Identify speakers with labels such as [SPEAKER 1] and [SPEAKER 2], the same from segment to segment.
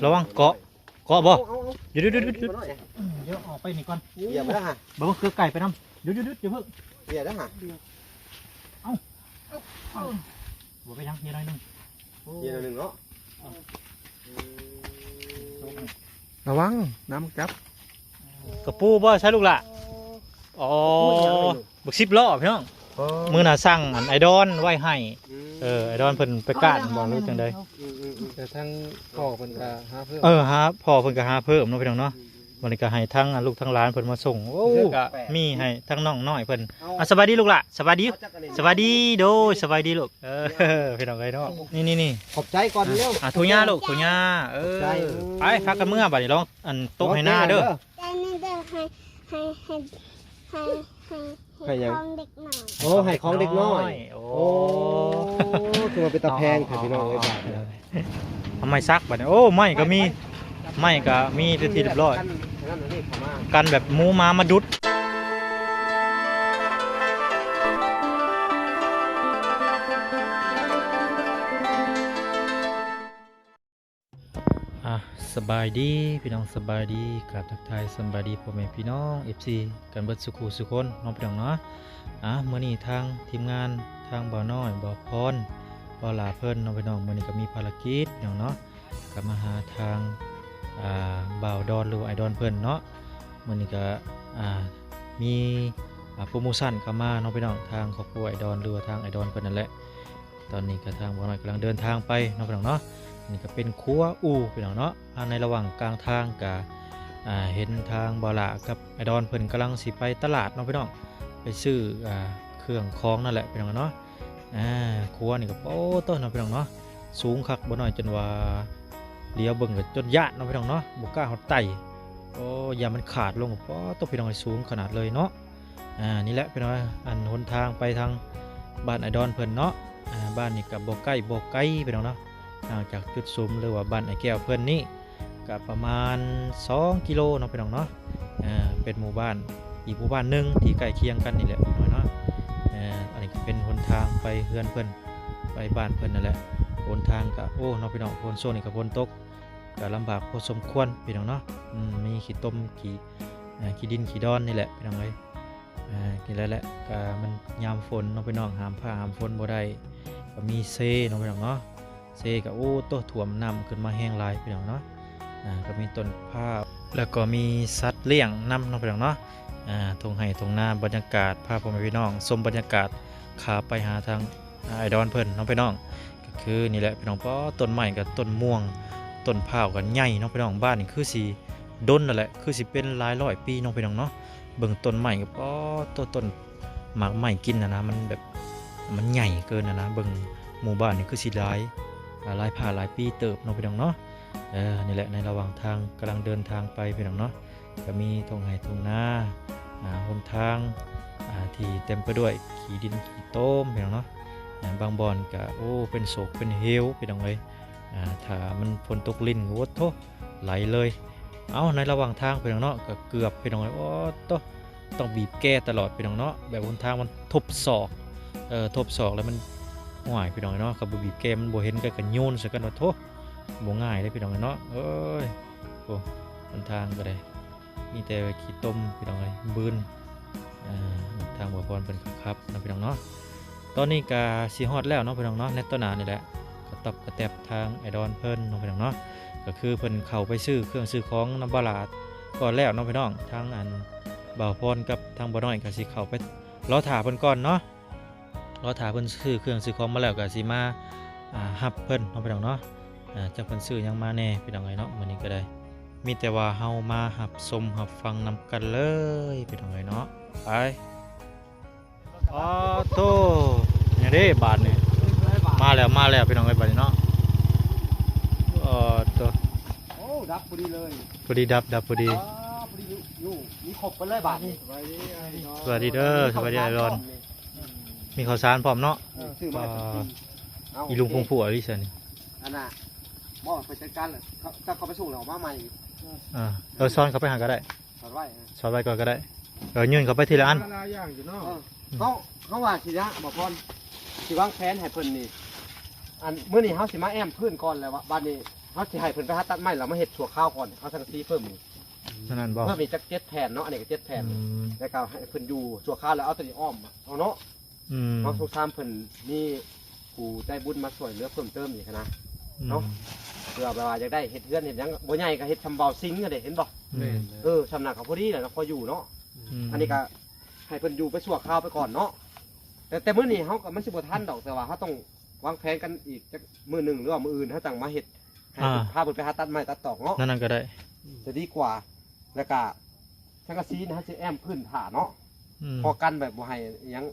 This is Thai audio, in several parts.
[SPEAKER 1] ระวังเกาะบ่เดี๋ยวออกไปนี่ก่อน
[SPEAKER 2] เหยียบไปแล้วฮะ
[SPEAKER 1] บ่คือไก่ไปนำเดี๋ยวเพิ่ง
[SPEAKER 2] เหยียบแล้วฮะ
[SPEAKER 1] บ่ไปยังเฮียหน่อยนึง
[SPEAKER 2] เหยียบหนึ่งเนาะ
[SPEAKER 3] ระวังน้ำจับ
[SPEAKER 1] กระปูบ่ใช่ลูกล่ะอ๋อบัก10ล้อพี่น้องมื้อน่ะสั่งอันไอดอนไว้ให้ไอดอนเพิ่นไปก้านบ่รู้จังได๋
[SPEAKER 3] แต่ทั้งพ่อเพิ่นก็หาเพิ่ม
[SPEAKER 1] หาพ่อเพิ่นก็หาเพิ่มเนาะพี่น้องเนาะวันนี้ก็ให้ทั้งลูกทั้งหลานเพิ่นมาส่งโอ้ก็มีให้ทั้งน้องน้อยเพิ่นสบายดีลูกล่ะสบายดีสบายดีโดยสบายดีลูกพี่น้องเอ้ยเนาะนี่
[SPEAKER 2] ขอบใจก่อนเร็ว
[SPEAKER 1] ถุงยาลูกถุงยาไปพักกันเมื่อบัดนี้ลองอันตกให้หน้าเด้อ
[SPEAKER 4] ใจนี่เด้อให้ของเด็กหน่อย
[SPEAKER 2] โอ้ให้ของเด็กน้อย
[SPEAKER 1] โอ้
[SPEAKER 2] โอ้คือมันเป็นตะแพงค่ะพี่น้องไอ้บาท
[SPEAKER 1] ทำไมซักบัดนี้โอ้ไม่ก็มีที่เรียบร้อยกันแบบหมูม้ามาดุดสบายดีพี่น้องสบายดีกับทักทายสบายดีพ่อแม่พี่น้อง FC กันเบิดสุขุสุคนน้องพี่น้องเนาะมื้อนี้ทางทีมงานทางบ่อน้อยบ่อพรบ่อหลาเพิ่นน้องพี่น้องมื้อนี้ก็มีภารกิจพี่น้องเนาะก็มาหาทางบ่าวดอนหรือไอดอนเพิ่นเนาะมื้อนี้ก็มีโปรโมชั่นเข้ามาน้องพี่น้องทางครอบครัวไอดอนหรือว่าทางไอดอนเพิ่นนั่นแหละตอนนี้ก็ทางบ่อน้อยกำลังเดินทางไปน้องพี่น้องเนาะนี่ก็เป็นครัวอู่พี่น้องเนาะในระหว่างกลางทางก็เห็นทางบ่าวหลากับไอดอนเพิ่นกำลังสิไปตลาดน้องพี่น้องไปซื้อเครื่องของนั่นแหละพี่น้องเนาะครัวนี่ก็โอ้ต้นน้องพี่น้องเนาะสูงคักบ่น้อยจนว่าเลี้ยวเบิ่งก็จนยะน้องพี่น้องเนาะบ่กล้าฮอดไต่โอ้ยามันขาดลงก็ต้นพี่น้องสูงขนาดเลยเนาะนี่แหละพี่น้องอันหนทางไปทางบ้านไอดอนเพิ่นเนาะบ้านนี่ก็บ่ใกล้พี่น้องเนาะจากจุดซุ้มหรือว่าบ้านไอแก้วเพื่อนนี่ก็ประมาณ2กิโลเนาะพี่น้องเนาะเป็นหมู่บ้านอีกหมู่บ้านหนึ่งที่ใกล้เคียงกันนี่แหละพี่น้องเนาะอันนี้ก็เป็นหนทางไปเฮือนเพื่อนไปบ้านเพื่อนนั่นแหละหนทางก็โอ้เนาะพี่น้องฝนโซนนี่ก็ฝนตกก็ลำบากพอสมควรพี่น้องเนาะมีขี้ต้มขี้ดินขี้ดอนนี่แหละพี่น้องเลยกี่แล้วแหละก็มันยามฝนเนาะพี่น้องห้ามผ้าห้ามฝนบ่ได้ก็มีเซเนาะพี่น้องเนาะเซก็โอ้ตัวถ่วมน้ำขึ้นมาแห้งลายพี่น้องเนาะก็มีต้นผ้าแล้วก็มีสัตว์เลี้ยงน้ำน้องพี่น้องเนาะทงไห่ทงนาบรรยากาศพาพ่อแม่พี่น้องชมบรรยากาศขาไปหาทางไอดอนเพิ่นน้องพี่น้องก็คือนี่แหละพี่น้องเพราะต้นไม้กับต้นม่วงต้นพร้าวกันใหญ่น้องพี่น้องบ้านนี่คือสีด้นนั่นแหละคือสิเป็นหลายร้อยปีน้องพี่น้องเนาะเบิ่งต้นไม้กับต้นหมากไม้กินนะมันแบบมันใหญ่เกินนะเบิ่งหมู่บ้านนี่คือสิหลายผ่าหลายปีเติบน้องพี่น้องเนาะนี่แหละในระหว่างทางกำลังเดินทางไปพี่น้องเนาะก็มีทงไห่ทงนาหนทางที่เต็มไปด้วยขี้ดินขี้โต้มพี่น้องเนาะบางบ่อนก็โอ้เป็นโศกเป็นเฮวพี่น้องเลยถ้ามันฝนตกลิ้นวัดโถไหลเลยในระหว่างทางพี่น้องเนาะก็เกือบพี่น้องเลยโอ้ต้องบีบแก้ตลอดพี่น้องเนาะแบบหนทางมันทบศอกแล้วมันห่วยพี่น้องเนาะกับบีบแก้มันบ่เห็นกันโยนใส่กันว่าโถบ่ง่ายเลยพี่น้องเนาะเอ้ยโอ้หนทางก็ได้มีแต่ขี้ต้มพี่น้องเลยบืนทางบ่อพรเป็นครับนะพี่น้องเนาะตอนนี้ก็สิฮอดแล้วเนาะพี่น้องเนาะในต้นนานี่แหละกระตบกระแตบทางไอดอนเพิ่นเนาะพี่น้องเนาะก็คือเพิ่นเข้าไปซื้อเครื่องซื้อของน้ำบาลาดก่อนแล้วเนาะพี่น้องทางอันบ่าวพรกับทางบ่อน้อยก็สิเข้าไปรอถ่าเพิ่นก่อนเนาะรอถ่าเพิ่นซื้อเครื่องซื้อของมาแล้วก็สิมาฮับเพิ่นเนาะพี่น้องเนาะจะเพิ่นซื้อยังมาแน่พี่น้องเอ้ยเนาะมื้อนี้ก็ได้มีแต่ว่าเฮามาหับชมหับฟังนำกันเลยพี่น้องเอ้ยเนาะไปโตนี่เด้บาทนี่มาแล้วพี่น้องเอ้ยบาทนี้เนาะตัว
[SPEAKER 2] โอ้ดับพอดีเลย
[SPEAKER 1] พอดีดับพอดี
[SPEAKER 2] พอดีอยู่มีขบไปเลยบาทนี่
[SPEAKER 1] สวัสดีเด้อสวัสดีไอรอนมีข้าวสารพร้อมเนาะอีลุงพงผัวดิฉันนี่
[SPEAKER 2] อันน่ะบ่ไปจัดการเลยเขาไปส่งเรามาใหม่
[SPEAKER 1] ซ้อนเขาไปหาก็ได้
[SPEAKER 2] สอดไว้
[SPEAKER 1] สอนไว้ก่อนก็ได้ยื่นเขาไปทีละอัน
[SPEAKER 3] อย่างอยู่เนาะ
[SPEAKER 2] เขาว่าสินะบ่พรสิวางแผนให้เพิ่นนี่อันมื้อนี้เฮาสิมาแอมพื้นก่อนแล้วว่าบัดนี้ เขาสิให้เพิ่นไปหาตัดไม้แล้วมาเฮ็ดชั่วคราวก่อนเอาสังกะสีเพิ่มนี่
[SPEAKER 1] นั่นบ่
[SPEAKER 2] เพิ่มอีกจัก7แผ่นเนาะอันนี้ก็7แผ่น
[SPEAKER 1] อืม
[SPEAKER 2] แล้วก็ให้เพิ่นอยู่ชั่วคราวแล้วเอาตัวนี้อ้อมเอาเนาะ
[SPEAKER 1] อืม
[SPEAKER 2] เอาสงสารเพิ่นนี่ผู้ใจบุญมาช่วยเหลือเพิ่มเติมอีกนะ
[SPEAKER 1] อืม
[SPEAKER 2] เนาะ เพื่อแบบว่าอยากได้เฮ็ดเฮือนเฮ็ดหยังบ่ใหญ่ก็เฮ็ดชำเบาซิงก็ได้เห็นบ่
[SPEAKER 3] แม่น
[SPEAKER 2] ชำนาญเขาพอดีแหละเนาะพออยู่เนาะ
[SPEAKER 1] ม
[SPEAKER 2] อันนี้ก็ให้เพิ่นอยู่ไปชั่วคราวไปก่อนเนาะแต่มื้อนี้เฮาก็มันสิบ่ทันดอกแต่ว่าเฮาต้องวางแผนกันอีกจักมื้อหนึงหรือว่ามื้ออื่นเฮาจังมาเฮ็ดให้เพิ่นพาเพิ่นไปหาตัดไม้ตัดตอกเนาะ
[SPEAKER 1] นั่นก็ได้
[SPEAKER 2] จะดีกว่าแล้วก็สังกะสีนะฮะสิแอมพื้นฐานเนาะ
[SPEAKER 1] อืม
[SPEAKER 2] พอกันแบบบ่ให้อิหยัง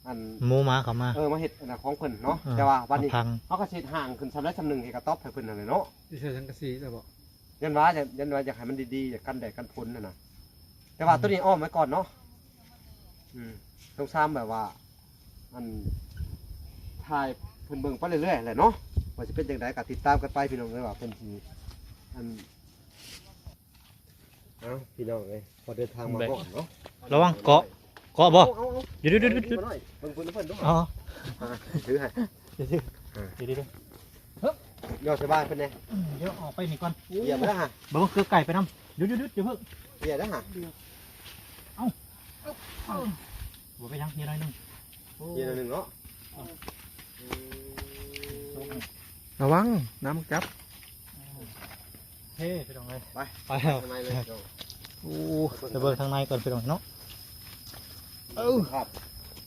[SPEAKER 2] อัน
[SPEAKER 1] หมูหมาเข้ามา
[SPEAKER 2] มาเฮ็ดอันนั้นของเพิ่นเนาะ
[SPEAKER 1] อ่า
[SPEAKER 2] แต่ว่าวันนี้
[SPEAKER 1] พัง
[SPEAKER 2] เฮาก็สิห่างขึ้นสำหรับสำนึงให้กระต๊อบให้เพิ่นนั่นแหละเนาะ
[SPEAKER 3] ที่ใช้สังกะสีจะบอก
[SPEAKER 2] ยันว่าอยากให้มันดีๆอยากกันแดดกันฝนน่ะนะแต่ว่าตัวนี้อ้อมไว้ก่อนเนาะต้องซ้ำแบบว่ามันถ่ายเพิ่นเบิ่งไปเรื่อยๆแหละเนาะว่าสิเป็นจังไดก็ติดตามกันไปพี่น้องเอ้ยว่าเพิ่นสิอันเอ้าพี่น้องเอ้ยพอเดินทางมาก่อนเนาะ
[SPEAKER 1] ระวังเกาะบ่
[SPEAKER 2] เอา
[SPEAKER 1] หยุด
[SPEAKER 2] เบิ่งเพิ่นหน่อยเบิ่งเพิ่นด้วย
[SPEAKER 1] อ๋อ
[SPEAKER 2] ถือให้
[SPEAKER 1] เดี๋ยว
[SPEAKER 2] ย่อสบายเพิ่นแน่
[SPEAKER 1] เดี๋ยวออกไปนี่ก่อน
[SPEAKER 2] เหยียบไปแล้วฮะ
[SPEAKER 1] บ่คือไก่ไปนำหยุดเดี๋ยวเพิ่ง
[SPEAKER 2] เหยียบแล้วฮะ
[SPEAKER 1] บ่ไปยังนิดหน่อยนึง
[SPEAKER 2] เหยียบหนึ่งเนาะ
[SPEAKER 3] ระวังน้ำจับ
[SPEAKER 1] เฮ้พี่น้องเอ้ย
[SPEAKER 2] ไป
[SPEAKER 1] ไปแล้ว
[SPEAKER 2] ข้างในเลย
[SPEAKER 1] โอ้จะเบิ่งทางในก่อนพี่น้องเนาะ
[SPEAKER 2] ครับ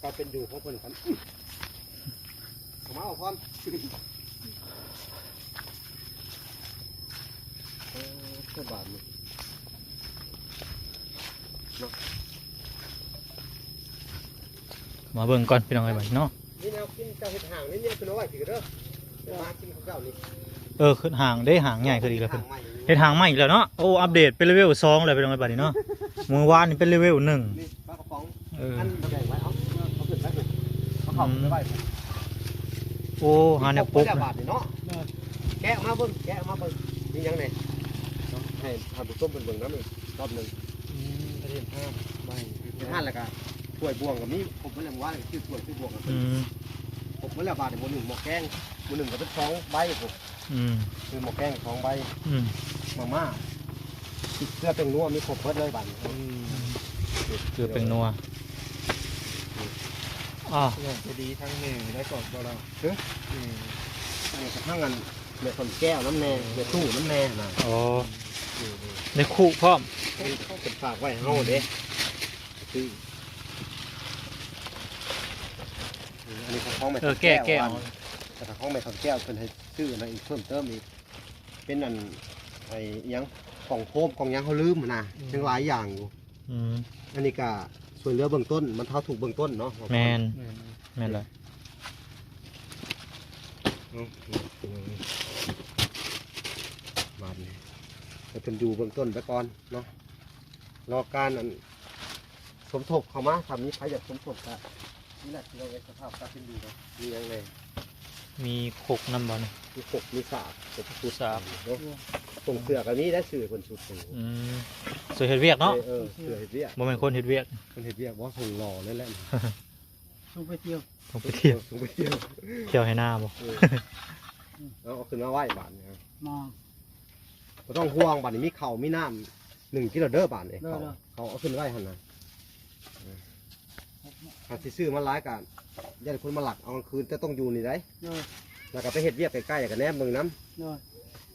[SPEAKER 2] การเป็นอยู่ของเพิ่นครับมาเอาพร้อมเท่าบาทนี่
[SPEAKER 1] มาเบิ่งก่อนพี่น้องเอ้ยบัดนี้เนาะ
[SPEAKER 2] นี่แนวกินเจ้าเห็ดห่างนี่เนี่ยคือน้อยถือเด้อจะมากินของเจ้านี่
[SPEAKER 1] ขึ้นห่างได้ห่างใหญ่ขึ้นอีกแล้วเพิ่น
[SPEAKER 2] ห่างใหม่
[SPEAKER 1] เฮ็ดห่างใหม่อีกแล้วเนาะโอ้อัปเดตเป็นเลเวล2เลยพี่น้องเอ้ยบัดนี้เนาะเมื่อวานนี่เป็นเลเวล1
[SPEAKER 2] นี่ปลากระป๋อง อันแบ่งไว้เอาขึ้นไปเลยเอาเข้าไปไว้
[SPEAKER 1] โอ้หาแนวปุ๊บ
[SPEAKER 2] บาทนี่เนาะแกะออกมาเบิ่งแกะออกมาเบิ่งนี่ยังไงให้ทำบุต้มเป็นเบิ่งน้ำอีกรอบหนึ่ง
[SPEAKER 3] ประเทศห้ามไม่
[SPEAKER 2] ห้าแล้วก็ถ้วยบวงกับนี้ผมก็เลยว่าเลยชื่อถ้วยชื่อบวงกับ
[SPEAKER 1] อืม
[SPEAKER 2] ผมก็เลยบาทหมดหนึ่งหมกแกงหมดหนึ่งก็เป็น2 ใบผม
[SPEAKER 1] อืม
[SPEAKER 2] คือหมกแกง2 ใบ
[SPEAKER 1] อืม
[SPEAKER 2] มาม่าเสื้อเป็นนัวมีครบเบิดเลยบาท
[SPEAKER 1] คือเป็นนัวอ๋อ
[SPEAKER 3] อย่างจะดีทั้งหนึ่งได้ก่อนบ่เรา
[SPEAKER 2] อันนี้กระทั่งกันเนื้อคนแก้วน้ำแน่เนื้อตู้น้ำแน่นะ
[SPEAKER 1] โอ้ในคู่พร้อม
[SPEAKER 2] เป็นฝากไว้ให้เฮาเด้คืออันนี้ของแม่
[SPEAKER 1] แก้เอา
[SPEAKER 2] แต่ของแม่ของแก้วเพิ่นให้ซื้อมาอีกเพิ่มเติมอีกเป็นอันไอ้หยังของโคมของหยังเขาลืมนะจังหลายอย่างอยู่
[SPEAKER 1] อืม
[SPEAKER 2] อันนี้ก็ส่วนเหลือเบื้องต้นมันเท่าถูกเบื้องต้นเนาะ
[SPEAKER 1] แมนแมนเลย
[SPEAKER 2] บาดนี้ให้เพิ่นอยู่เบื้องต้นไปก่อนเนาะรอการอันสมทบเข้ามาทำนี้ใครอยากสมทบก็นี่แหละที่เราในสภาพการเป็นอยู่เนาะมีหยังไง
[SPEAKER 1] มีโคกน้ำบอล
[SPEAKER 2] มีกบมีสาบกบสูตร
[SPEAKER 1] สาบ
[SPEAKER 2] เนาะส่งเสือกันนี้ได้สื่อคนสุด
[SPEAKER 1] อืมสวยเฮ็ดเวียกเนาะ
[SPEAKER 2] เสือเห็ดเบี้ย
[SPEAKER 1] บ่เป็นคนเฮ็ดเวียก
[SPEAKER 2] คนเห็ดเบี้ยว่าส่งหล่อเลยแหละ
[SPEAKER 3] ต้องไปเที่ยว
[SPEAKER 1] ต้องไปเที่ยว
[SPEAKER 2] ส่งไปเที่ยว
[SPEAKER 1] เที่ยวให้หน้าบ่
[SPEAKER 2] เอาขึ้นมาไหว้บาทเนี่ย
[SPEAKER 3] มอง
[SPEAKER 2] ก็ต้องห่วงบาทนี้มีเข่ามีน้ำ1 กิโลเด้อบาทเนี่ยเขาเอาขึ้นไหว้หันนะหากที่ซื้อมาหลายกันญาติคนมาหลักเอากลางคืนแต่ต้องอยู่นี่ได้แล้วก็ไปเห็ดเบี้ยใกล้ๆกับแนบเมืองน้ำ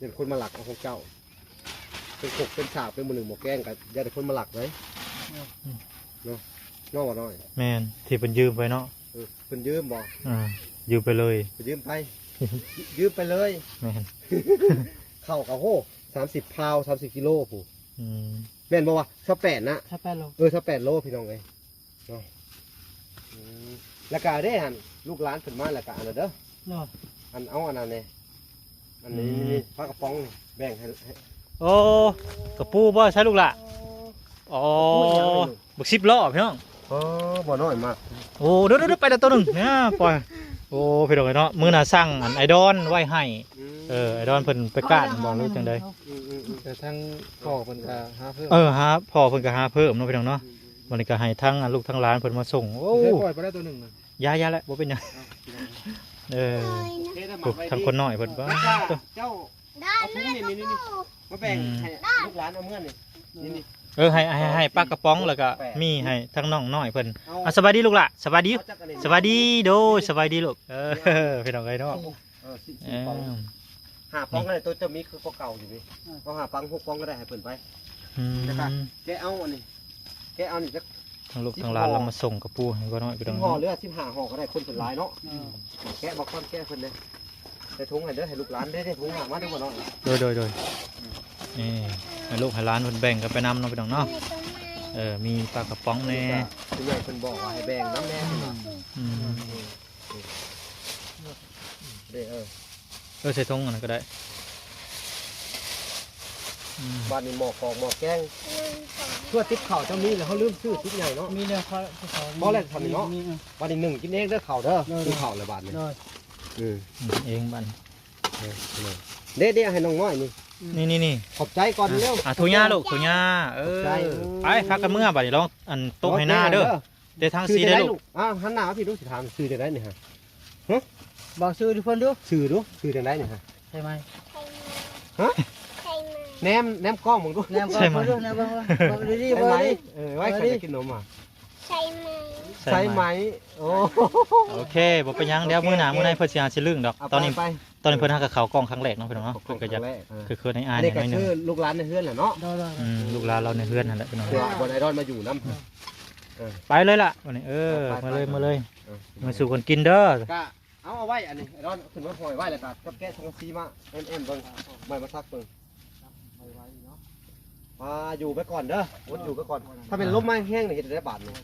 [SPEAKER 2] ญาติคนมาหลักเอาของเจ้าเป็นกบเป็นฉากเป็นมือหนึ่งหมกแกงกับญาติคนมาหลักเลยเนาะน้องว่าน้อย
[SPEAKER 1] แมนที่เป็นยืมไปเนาะ
[SPEAKER 2] เพิ่นยืมบ่
[SPEAKER 1] ยืมไปเลย
[SPEAKER 2] ไปยืมไป ยืมไปเลย
[SPEAKER 1] แมน
[SPEAKER 2] เข้ากับโห30 พาว 30 กิโลผู้
[SPEAKER 1] อืม
[SPEAKER 2] แม่นบ่วะ28นะ
[SPEAKER 3] ถ้าแปดโล
[SPEAKER 2] 28 โลพี่น้องเอ้ยเนาะแล้วก็ได้หันลูกหลานเพิ่นมาแล้วก็อันนั้นเด้อ
[SPEAKER 3] เนาะ
[SPEAKER 2] อันเอาอันนั้นนี่อันนี้นี่ปลากระป๋องนี่แบ่งให้
[SPEAKER 1] โอ้กระปูบ่ใช่ลูกล่ะอ๋อบัก10ล้อพี่น้อง
[SPEAKER 2] อ๋อบ่น้อยมาก
[SPEAKER 1] โอ้เดี๋ยวไปแล้วตัวหนึงเนี่ยปล่อยโอ้พี่น้องเนาะมื้อน่ะสั่งอันไอดอนไว้ให้ไอดอนเพิ่นไปก้านบ่รู้จังได๋
[SPEAKER 3] แต่ทั้งพ่อเป็นกาหาเพิ่ม
[SPEAKER 1] หาพ่อเพิ่นก็หาเพิ่มเนาะพี่น้องเนาะวันนี้ก็ให้ทั้งลูกทั้งหลานเพิ่นมาส่งโอ้
[SPEAKER 3] ได้ปล่อยไปได้ตัวหนึ่งนะ
[SPEAKER 1] ยาแล้วบ่เป็นหยัง
[SPEAKER 4] เลยนะ
[SPEAKER 1] ทั้งคนน้อยเพิ่นว่า
[SPEAKER 2] เจ้า
[SPEAKER 4] ได้
[SPEAKER 2] เอาถุงนี่นี่มาแบ่งให้ลูกหลานเอาเมื่อนี่นี่
[SPEAKER 1] ให้ปลากระป๋องแล้วก็มีให้ทั้งน้องน้อยเพิ่น
[SPEAKER 2] เอา
[SPEAKER 1] สบายดีลูกล่ะสบายดี
[SPEAKER 2] เอาจักอันนี้
[SPEAKER 1] สบายดีโดสบายดีลูกพี่น้องไอ้เนาะ
[SPEAKER 2] สี่
[SPEAKER 1] เอ
[SPEAKER 2] ปอง
[SPEAKER 1] อ
[SPEAKER 2] หาปองก็ได้ตัวจะมีคือเก่าอยู่นี่เอาหาปัง6ปองก็ได้ให้เพิ่นไป
[SPEAKER 1] อืม
[SPEAKER 2] แกเอาอันนี้แกเอานี่จัก
[SPEAKER 1] ทั้งลูกทั้งหลานเรามาส่งกับปูให้ก็น้อยพี่น้อง
[SPEAKER 2] ห่อหรือ15ห่อก็ได้คนเพิ่นหลายเนาะแกะบอกก่อนแกะเพิ่นเลยใส่ถุงให้เด้อให้ลูกหลานได้ถุงหามาได้บ่เนาะ
[SPEAKER 1] โดยนี่ให้ลูกให้หลานเพิ่นแบ่งกันไปนำเนาะพี่น้องเนาะมีปลากระป๋องแน่
[SPEAKER 2] ผู้ใหญ่เพิ่นบอกว่าให้แบ่งน้ำแน่เพิ่นว่า
[SPEAKER 1] อืม
[SPEAKER 2] เด้อ
[SPEAKER 1] ใส่ถุงอันนั้นก็ได้อืม
[SPEAKER 2] บ้านนี้หม้อกอกหม้อแกงชั่วติ๊บข้าวเจ้ามีแล้วเขาลืมซื้อติ๊บใหญ่เนาะ
[SPEAKER 3] มีเนี่ยเขา
[SPEAKER 2] บ่แล้วทำนี่เนาะบ้านนี้1กินเองเด้อข้าวเด้อกินข้าวเลยบาดนี้
[SPEAKER 3] เลย
[SPEAKER 1] เองบ้าน
[SPEAKER 2] เด้ๆให้น้องน้อยนี่
[SPEAKER 1] นี่
[SPEAKER 2] ขอบใจก่อนเร็ว
[SPEAKER 1] ถุงยาลูกถุงยาไปพักกันเมื่อบัดนี้ลองอันตกให้หน้าเด้อเดี๋ยวทางสีได้ลูก
[SPEAKER 2] หันหน้าพี่ดูสิถามซื้อจังได๋นี่ฮะ
[SPEAKER 3] บอกซื้อดิเพิ่นดู
[SPEAKER 2] ซื้อจังได๋นี่ฮะ
[SPEAKER 3] ใช่ไหม
[SPEAKER 4] ใช่ไหม
[SPEAKER 2] แนมกล้องมึงดู
[SPEAKER 3] แนมก็เพิ่นดูแนมก็บอกดีๆ
[SPEAKER 2] ใช่
[SPEAKER 3] บอก
[SPEAKER 2] ไหม
[SPEAKER 3] ดี
[SPEAKER 2] ไว้ใครจะกินนมอ่ะ
[SPEAKER 4] ใช่ไหม
[SPEAKER 2] ใช่ไหมโอ้
[SPEAKER 1] โอเคบ่เป็นหยังเดี๋ยวมื้อหน้ามื้อในเพิ่นสิหาสิลึงดอกตอนนี้เพิ่นหากับเขากล้องครั้งแรกเนาะพี่น้องเนาะเพิ่นก็จะคือใน
[SPEAKER 2] อั
[SPEAKER 1] อาน ย
[SPEAKER 2] นี้
[SPEAKER 1] ห
[SPEAKER 2] ก็
[SPEAKER 1] น่อยหนึง
[SPEAKER 2] ชื่อลูกหลานในเฮือนแหละเนาะ
[SPEAKER 3] ๆได้
[SPEAKER 1] ลูกหลานเราในเฮือนนั่นแหละพี่น้อง
[SPEAKER 2] เดี๋ยวบอลไอรอนมาอยู่น้ำ
[SPEAKER 1] ไปเลยล่ะวันนี้มาเลยมาสู่คนกินเด้อ
[SPEAKER 2] ก็เอาไว้อันนี้ไอรอนขึ้นมาหอยไว้แล้วก็แกะทงซีมาเอ็มเบิ่งไม่มาซักเบิ่งมาอยู่ไปก่อนเด้อวดอยู่ไปก่อนถ้าเป็นลมไม้แห้งนี่เห็นได้บาทนี่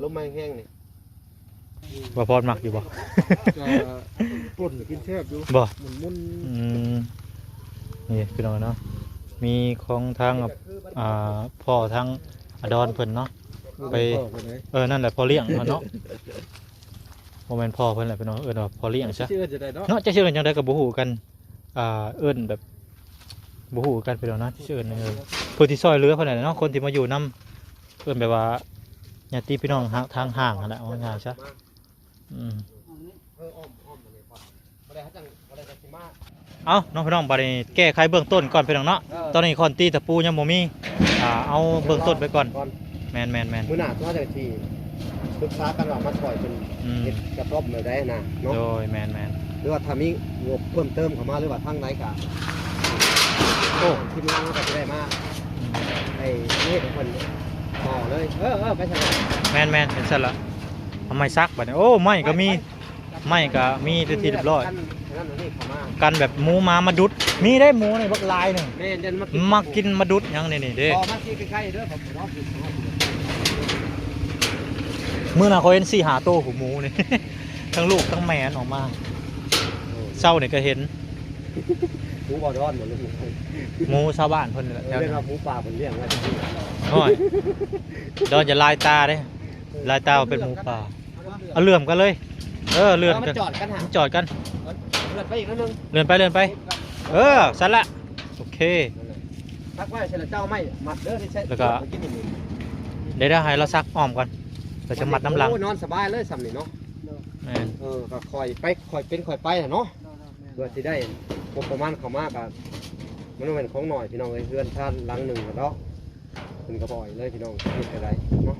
[SPEAKER 2] ลมไม้แห้งนี่
[SPEAKER 1] บ่พอดมักอยู่บ่
[SPEAKER 3] ปล้นกินแซ่บอยู่
[SPEAKER 1] บ่
[SPEAKER 3] มุน
[SPEAKER 1] นี่พี่น้องเนาะมีของทางพ่อทางอดอนเพิ่นเนาะไปนั่นแหละพ่อเลี้ยงเนาะโมเมนต์พ่อเพิ่นแหละพี่น้องว่าพ่อเลี้ยงซะ
[SPEAKER 3] ชื่อจะได้เนาะ
[SPEAKER 1] เนาะจะชื่อกันจังได๋ก็บ่ฮู้กันแบบบ่ฮู้กันพี่น้องนะที่ชื่อกันผู้ที่ซอยเหลือเพิ่นน่ะเนาะคนที่มาอยู่นำแบบว่าญาติพี่น้องทางห่างนั่นแหละว่าง่ายซะ
[SPEAKER 2] อ้อมเลยก่อนบ่ได้จังบ่ได้จังสิมา
[SPEAKER 1] เอาน้องพี่น้องบัดนี้แก้ไขเบื้องต้นก่อนพี่น้องเนาะตอนนี้คอนตีตะปูยังบ่มีเอาเบื้องต้นไปก่อนแม่น
[SPEAKER 2] มื้อหน้าต้องจะที่ปรึกษากันว่ามาช่วยเป็นเฮ็ดกระต๊อบเลยได้นะเนาะ
[SPEAKER 1] โดยแม่น
[SPEAKER 2] หรือว่าถ้ามีงบเพิ่มเติมเข้ามาหรือว่าทางไหนก็โอ้ทีมงานก็จะได้มาไอ้นี่ของคนต่อเลยไปทางไหน
[SPEAKER 1] แม่นเห็นซั่นละเอาไม้ซักบัดนี้โอ้ไม้ก็มีเป็นที่เรียบร้อย
[SPEAKER 2] นั่นนี่เข้ามา
[SPEAKER 1] กันแบบหมูมาดุดมีได้หมูนี่บักลายหนึง
[SPEAKER 2] แม่เดินมา
[SPEAKER 1] มากินมาดุดหยังนี่เด้
[SPEAKER 2] ต่อมาที่ใกล้ๆเด้อผมรอกิน
[SPEAKER 1] มื้อน่ะเขาเห็น4-5โตวของหมูนี่ ทั้งลูกทั้งแม่ออกมาเช้านี่ก็เห็น
[SPEAKER 2] หมูบ่ร้อนหมดเลย
[SPEAKER 1] หมูชาวบ้านเพิ่นนี่แหละ
[SPEAKER 2] เรียกว่าหมูป่าเป็นเลี้ยงไว้ที่นี่
[SPEAKER 1] โอ้ยดอนจะลายตาเด้ลายตาว่าเป็นหมูป่าเอาเลื่อมกันเลยเลื่อน
[SPEAKER 2] มั
[SPEAKER 1] กัน
[SPEAKER 2] นจอดกันฮะ
[SPEAKER 1] จอดกัน
[SPEAKER 2] เลื่อนไปอีกนิดนึง
[SPEAKER 1] เลื่อนไปสั่นละโอเค
[SPEAKER 2] ทักไว้เสร็จเจ้าไม่มัดเด้อที่ใช้
[SPEAKER 1] แล้วก็ เดี๋ยวให้เราซักอ้อมก่อนเราจะมัดน้ำหลัง
[SPEAKER 2] นอนสบายเลยสำนี่เนาะ
[SPEAKER 1] แม่น
[SPEAKER 2] ก็คอยเป็นคอยไปเนาะเพื่อที่ได้งบประมาณเขามากอะมันต้องเป็นของหน่อยพี่น้องเลยเพื่อนท่านหลังหนึ่งเนาะเป็นกระบอกเลยพี่น้องเฮ็ดจังไดเนาะ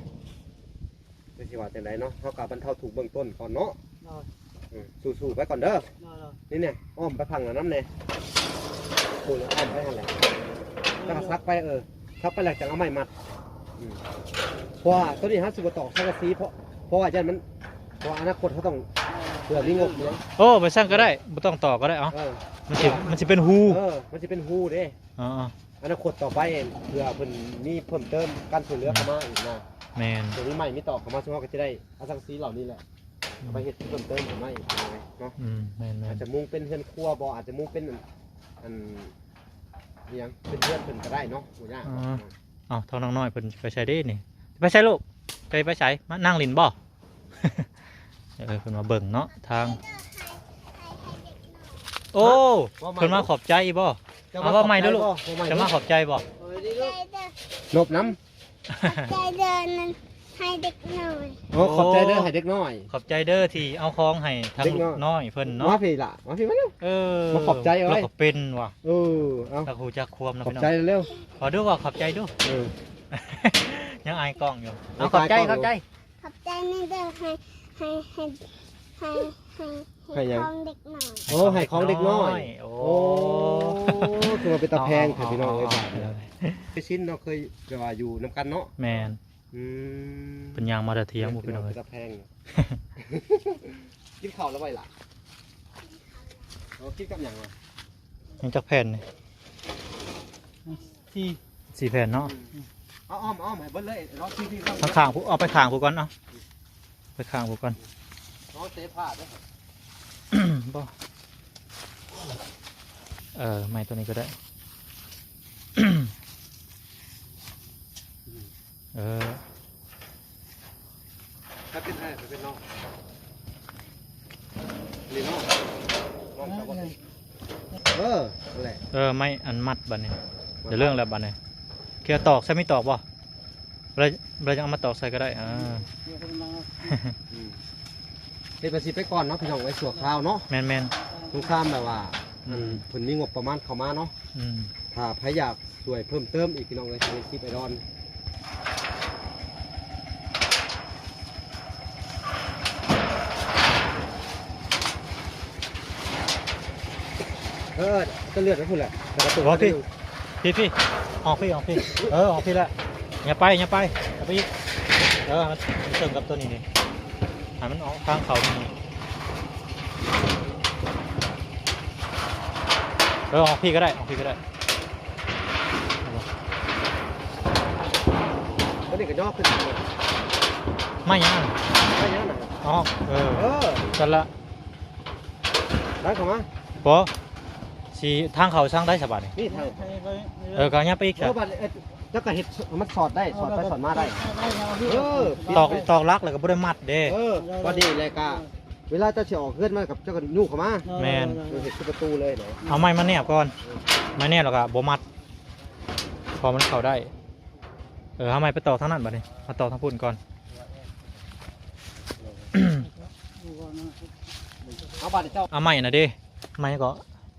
[SPEAKER 2] เป็นสิว่าจังไดเนาะเฮากับบรรเทาถูกเบื้องต้นก่อนเนาะสู้ๆไปก่อนเด้อนี่เนี่ยอ้อมไปพังแล้วน้ำเนี่ยปูแล้วอ้อมไปหั่นแหละแล้วก็ซักไปซักไปแล้วจังเอาไม้มัดเพราะว่าตัวนี้50บ่ตอกสังกะสีเพราะว่าจังมันเพราะอนาคตเขาต้องเผื่อมีงบเนี่ย
[SPEAKER 1] โอ้ไปสร้างก็ได้ไม่ต้องต่อก็ได้มันสิเป็นฮู
[SPEAKER 2] มันจะเป็นฮูเด้
[SPEAKER 1] อ๋อ
[SPEAKER 2] อนาคตต่อไปเพื่อเพิ่นมีเพิ่มเติมการช่วยเหลือเข้ามาอีกนะ
[SPEAKER 1] แม่น
[SPEAKER 2] ตัวนี้ใหม่มีต่อเข้ามาซึ่งเราก็จะได้เอาสังสีเหล่านี้แหละเอาไปเฮ็ดเพิ่มเติมเข้ามาอีกเนาะ
[SPEAKER 1] แม่น
[SPEAKER 2] อาจจะมุ่งเป็นเฮือนครัวบ่อาจจะมุ่งเป็นอันอิหยังเป็นเฮือนเพิ่นก็ได้เนาะบ่ยาก
[SPEAKER 1] เอาทางน้อยเพิ่นไปใช้ได้นี่ไปใช้ลูกไปใช้มานั่งลินบ่ เพิ่นมาเบิ่งเนาะทางโอ้เพิ่นมาขอบใจบ่เอาว่าใหม่เด้อลูกจะมาขอบใจบ่
[SPEAKER 4] ใจเดิน
[SPEAKER 2] ลบน้
[SPEAKER 4] ใจเดินนั้น ให้เด็กหน่อย
[SPEAKER 2] โอ้ขอบใจเด้อให้เด็กน้อย
[SPEAKER 1] ขอบใจเด้อที่เอาของให้ทาง
[SPEAKER 2] เด็ก
[SPEAKER 1] ลู
[SPEAKER 2] น้อย
[SPEAKER 1] กน้อยเพิ่น
[SPEAKER 2] มา
[SPEAKER 1] เนาะ
[SPEAKER 2] พี่ล่ะมาพี่มาเร็ว
[SPEAKER 1] เออ
[SPEAKER 2] มาขอบใจเอาไว้
[SPEAKER 1] เราก็เป็นว่ะ
[SPEAKER 2] เออเอา
[SPEAKER 1] ตะคูจักควมนะ
[SPEAKER 2] ขอบ
[SPEAKER 1] พี่น้อง
[SPEAKER 2] ใจเร็ว
[SPEAKER 1] ขอดูว่าขอบใจดู
[SPEAKER 2] เออ
[SPEAKER 1] ยังอายกล้องอยู่
[SPEAKER 2] ไม่
[SPEAKER 1] เอาขอบใจ
[SPEAKER 2] อายกล้อง
[SPEAKER 1] ขอบใจ
[SPEAKER 4] ขอบใจนี่เด้อให้
[SPEAKER 2] ให้หยัง
[SPEAKER 4] ของเด็กหน่อย
[SPEAKER 2] โอ้ให้ของเด็กน้อย
[SPEAKER 1] โอ้
[SPEAKER 2] โอ้คือมาเป็นตาแพงเถอะพี่น้องไอ้บาทเนี่ยไปชิ้นเนาะเคยแบบว่าอยู่น้ำกันเนาะ
[SPEAKER 1] แมน
[SPEAKER 2] อืม
[SPEAKER 1] เป็นยางมาตะเทียงบ่พี่น้อง
[SPEAKER 2] เป็นตาแพง กินข้าวแล้วไว้ล่ะกินกับหยังวะ
[SPEAKER 1] ยังจักแผ่นนี่
[SPEAKER 3] ที่
[SPEAKER 1] 4แผ่นเนาะ
[SPEAKER 2] เอาอ้อมให้เบิ้ลเลยรอที่
[SPEAKER 1] ทางข้างผู้เอาไปข้างผู้ก่อนเอาไปข้างผู้ก่อน
[SPEAKER 2] รอเซฟผ้าด้วย
[SPEAKER 1] บ่ไม้ตัวนี้ก็ได้
[SPEAKER 2] ถ้าเป็นไอ้เป็นน้องนี่น้องนั่นแหละ
[SPEAKER 1] ไม่อันมัดบัดนี้เดี๋ยวเรื่องแล้วบัดนี้เคียตอกใช่ไม่ตอกบ่เราจะเอามาตอกใส่ก็ได้
[SPEAKER 2] เฮ็ดภาษีไปก่อนเนาะพี่น้องไว้สัวข้าวเนาะ
[SPEAKER 1] แมน
[SPEAKER 2] ทุกข้ามแบบว่า
[SPEAKER 1] อืม
[SPEAKER 2] เพิ่นมีงบประมาณเข้ามาเนาะ ถ้าใครอยากช่วยเพิ่มเติมอีกพี่น้องเลยทางคลิปไอดอนก็เลือดไว้พุ่นแหละแต่กระตุก
[SPEAKER 1] พี่ออกพี่ออกพี่ละอย่าไปอีกมันเสริมกับตัวนี้นี่ให้มันออกทางเขานี่ออกพี่ก็ได้
[SPEAKER 2] ก็นี่ก็ย่อขึ้นมาเลย
[SPEAKER 1] ไม่ยัง
[SPEAKER 2] ได้ยังนะ
[SPEAKER 1] อ๋อกันละ
[SPEAKER 2] ได้เข้ามา
[SPEAKER 1] ปอสีทางเขาสร้างได้สบายนี่
[SPEAKER 2] นี่ทาง
[SPEAKER 1] ก็เนี้ยไปอีก
[SPEAKER 2] บัดแล้วก็เห็ดมันสอดได้สอดไปสอดมาได้ปิด
[SPEAKER 1] ตอกลักแล้วก็บ่ได้มัดเด้
[SPEAKER 2] พอดีเลยกะเวลาเจ้าเฉียวออกเพื่อนมากับเจ้าก็ยุ่เข้ามา
[SPEAKER 1] แมน
[SPEAKER 2] เห็ดประตูเลยเนาะ
[SPEAKER 1] เอาไม้มาแนบก่อนไม้แนบแล้วก็บ่มัดพอมันเข้าได้เอาไม้ไปตอกทางนั้นบัดนี้มาตอกทางพุ่นก่อน
[SPEAKER 2] เอาบัตรเจ้า
[SPEAKER 1] เอาไม้นะเด้ไม้ก็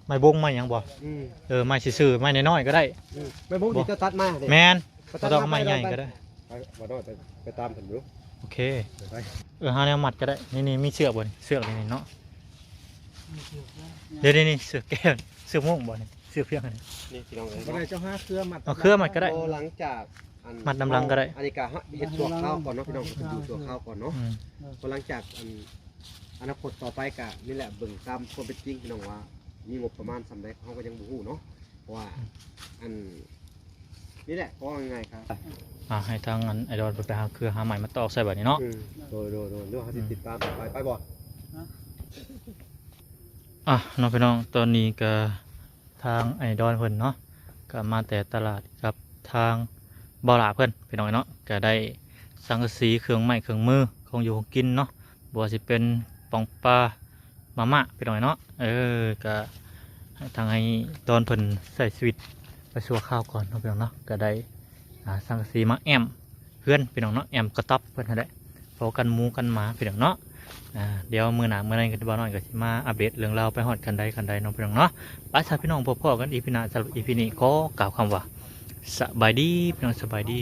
[SPEAKER 1] ไม้บงไม้หยังบ่ไม้ซื่อๆไม้น้อยๆก็ได้
[SPEAKER 2] ไม่บุ้งที่เจ้าตัดมา
[SPEAKER 1] แมนบ่ต้องเอาไม้ใหญ่ก็ได้
[SPEAKER 2] บ่ต้องไปตามผมดู
[SPEAKER 1] โอเคหาแนวมัดก็ได้นี่มีเสือกบ่นี่เสือกนี่เนาะเดี๋ยวนี่เสือกแก้วเสือกม่วงบ่นี่เสือกเพียงอันนี้
[SPEAKER 2] นี่พี่น้องเลย
[SPEAKER 3] อะไรเจ้าห้าเครือมัด
[SPEAKER 1] เอาเครื่องมัดก็ได้
[SPEAKER 2] หลังจาก
[SPEAKER 1] มัดน้ำลังก็ได้
[SPEAKER 2] อันนี้กะเห็ดตัวข้าวก่อนเนาะพี่น้องดูตัวข้าวก่อนเนาะ
[SPEAKER 1] อืม
[SPEAKER 2] พอหลังจากอนาคตต่อไปกะนี่แหละเบิ่งตามความเป็นจริงพี่น้องว่ามีงบประมาณสำเร็จเขาก็ยังบ่ฮู้เนาะเพราะว่านี่แหละก็ง่ายๆครับ
[SPEAKER 1] ให้ทางอันไอดอลไปหาเครือหาใหม่มาตอกใส่แบบนี้เนาะ
[SPEAKER 2] โดยเรื่องเขาติดตามไปบ่
[SPEAKER 1] น้องพี่น้องตอนนี้ก็ทางไอดอลเพิ่นเนาะก็มาแต่ตลาดกับทางบ่อหลาเพิ่นพี่น้องเนาะก็ได้สังกะสีเครื่องไม้เครื่องมือของอยู่ของกินเนาะบ่ว่าสิเป็นปองปลามาม่าพี่น้องเนาะก็ให้ทางไอดอลเพิ่นใส่สวิตช์ไปชั่วข้าวก่อนเนาะพี่น้องเนาะก็ได้สังกะสีมาแอมเพื่อนพี่น้องเนาะแอมกระต๊อบเพิ่นนั่นแหละพอกันหมูกันหมาพี่น้องเนาะเดี๋ยวมื้อหน้ามื้อนั้นก็บ่น้อยก็สิมาอัปเดตเรื่องราวไปฮอดกันใดน้องพี่น้องเนาะไปซะพี่น้องพบกันอีพีหน้าสำหรับอีพีนี้ขอกล่าวคำว่าสบายดีพี่น้องสบายดี